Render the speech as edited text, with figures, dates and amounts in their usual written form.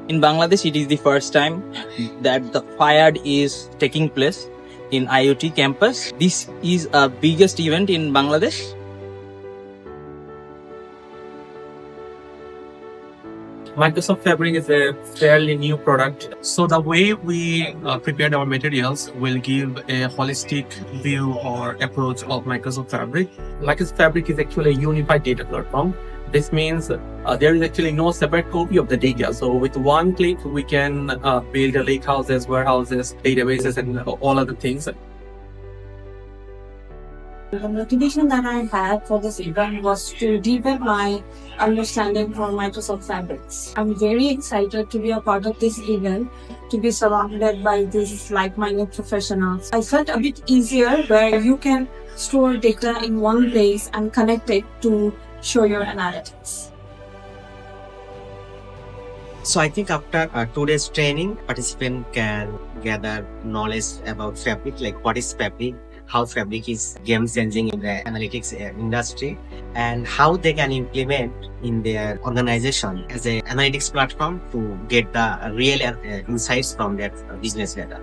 In Bangladesh, it is the first time that the FIAD is taking place in IoT campus. This is a biggest event in Bangladesh. Microsoft Fabric is a fairly new product. So the way we prepared our materials will give a holistic view or approach of Microsoft Fabric. Microsoft Fabric is actually a unified data platform. This means there is actually no separate copy of the data. So with one click, we can build the lakehouses, warehouses, databases, and all other things. The motivation that I had for this event was to deepen my understanding for Microsoft Fabrics. I'm very excited to be a part of this event, to be surrounded by these like-minded professionals. I felt a bit easier where you can store data in one place and connect it to show your analytics. So I think after 2 days training, participant can gather knowledge about Fabric, like what is Fabric, how Fabric is game-changing in the analytics industry, and how they can implement in their organization as an analytics platform to get the real insights from their business data.